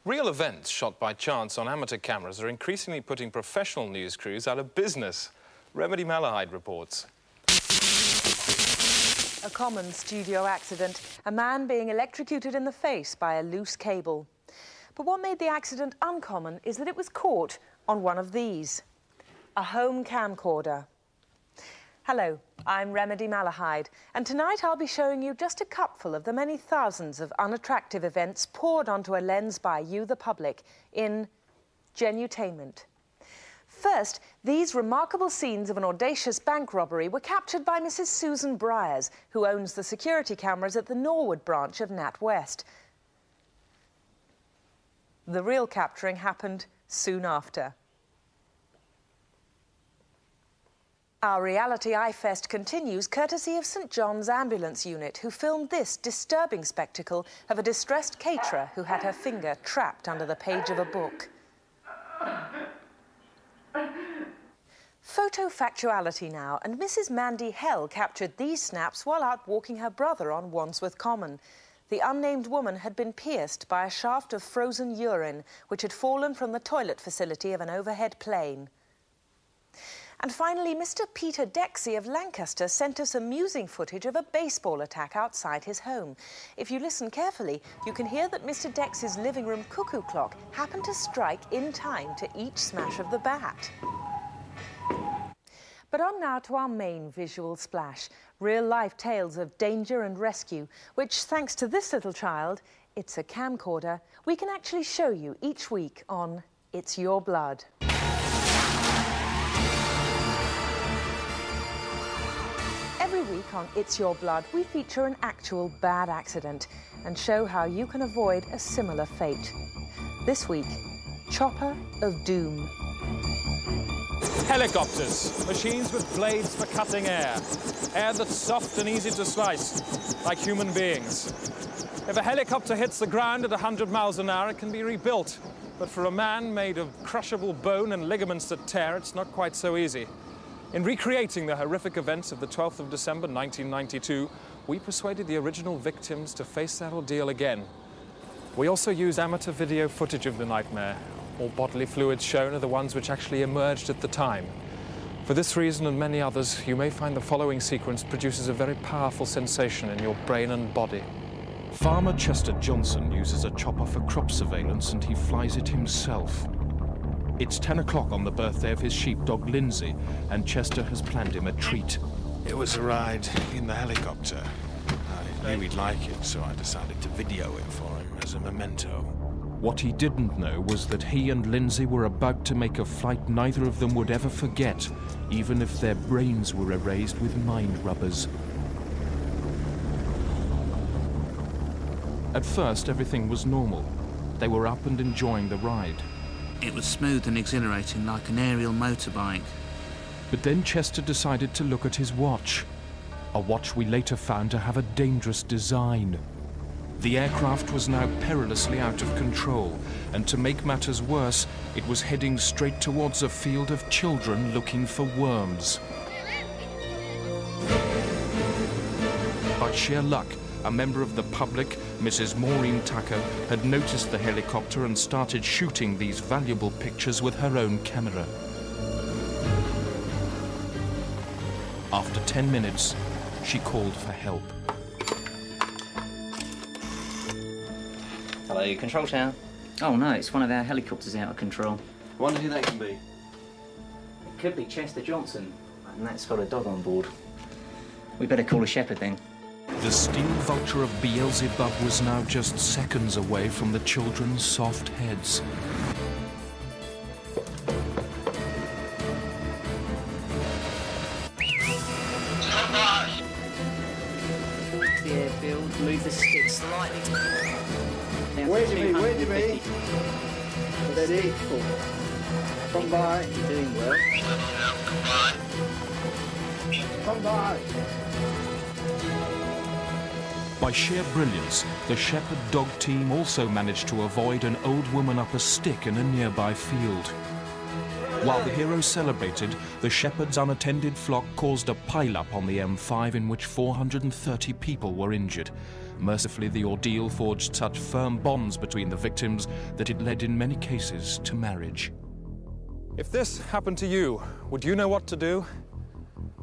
Real events shot by chance on amateur cameras are increasingly putting professional news crews out of business. Remedy Malahide reports. A common studio accident, a man being electrocuted in the face by a loose cable. But what made the accident uncommon is that it was caught on one of these, a home camcorder. Hello, I'm Remedy Malahide, and tonight I'll be showing you just a cupful of the many thousands of unattractive events poured onto a lens by you, the public, in Genutainment. First, these remarkable scenes of an audacious bank robbery were captured by Mrs. Susan Briers, who owns the security cameras at the Norwood branch of NatWest. The real capturing happened soon after. Our reality eye-fest continues courtesy of St John's Ambulance Unit, who filmed this disturbing spectacle of a distressed caterer who had her finger trapped under the page of a book. Photo factuality now, and Mrs Mandy Hell captured these snaps while out walking her brother on Wandsworth Common. The unnamed woman had been pierced by a shaft of frozen urine, which had fallen from the toilet facility of an overhead plane. And finally, Mr. Peter Dexy of Lancaster sent us amusing footage of a baseball attack outside his home. If you listen carefully, you can hear that Mr. Dexy's living room cuckoo clock happened to strike in time to each smash of the bat. But on now to our main visual splash, real-life tales of danger and rescue, which, thanks to this little child, it's a camcorder, we can actually show you each week on It's Your Blood. Every week on It's Your Blood, we feature an actual bad accident and show how you can avoid a similar fate. This week, Chopper of Doom. Helicopters, machines with blades for cutting air. Air that's soft and easy to slice, like human beings. If a helicopter hits the ground at 100 miles an hour, it can be rebuilt. But for a man made of crushable bone and ligaments that tear, it's not quite so easy. In recreating the horrific events of the 12th of December 1992, we persuaded the original victims to face that ordeal again. We also use amateur video footage of the nightmare. All bodily fluids shown are the ones which actually emerged at the time. For this reason and many others, you may find the following sequence produces a very powerful sensation in your brain and body. Farmer Chester Johnson uses a chopper for crop surveillance, and he flies it himself. It's 10 o'clock on the birthday of his sheepdog Lindsay, and Chester has planned him a treat. It was a ride in the helicopter. I knew he'd like it, so I decided to video it for him as a memento. What he didn't know was that he and Lindsay were about to make a flight neither of them would ever forget, even if their brains were erased with mind rubbers. At first, everything was normal. They were up and enjoying the ride. It was smooth and exhilarating, like an aerial motorbike. But then Chester decided to look at his watch. A watch we later found to have a dangerous design. The aircraft was now perilously out of control, and to make matters worse, it was heading straight towards a field of children looking for worms. By sheer luck, a member of the public, Mrs. Maureen Tucker, had noticed the helicopter and started shooting these valuable pictures with her own camera. After 10 minutes, she called for help. Hello, Control Tower. Oh no, it's one of our helicopters out of control. I wonder who that can be. It could be Chester Johnson, and that's got a dog on board. We better call a shepherd then. The steel vulture of Beelzebub was now just seconds away from the children's soft heads. The airfield, move the stick slightly. Where do you be? Steady. Come by. You're doing well. Come by. By sheer brilliance, the shepherd dog team also managed to avoid an old woman up a stick in a nearby field. While the heroes celebrated, the shepherd's unattended flock caused a pile-up on the M5 in which 430 people were injured. Mercifully, the ordeal forged such firm bonds between the victims that it led in many cases to marriage. If this happened to you, would you know what to do?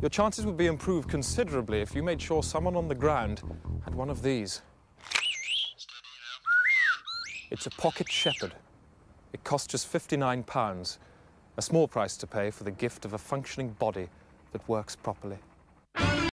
Your chances would be improved considerably if you made sure someone on the ground had one of these. It's a pocket shepherd. It costs just £59, a small price to pay for the gift of a functioning body that works properly.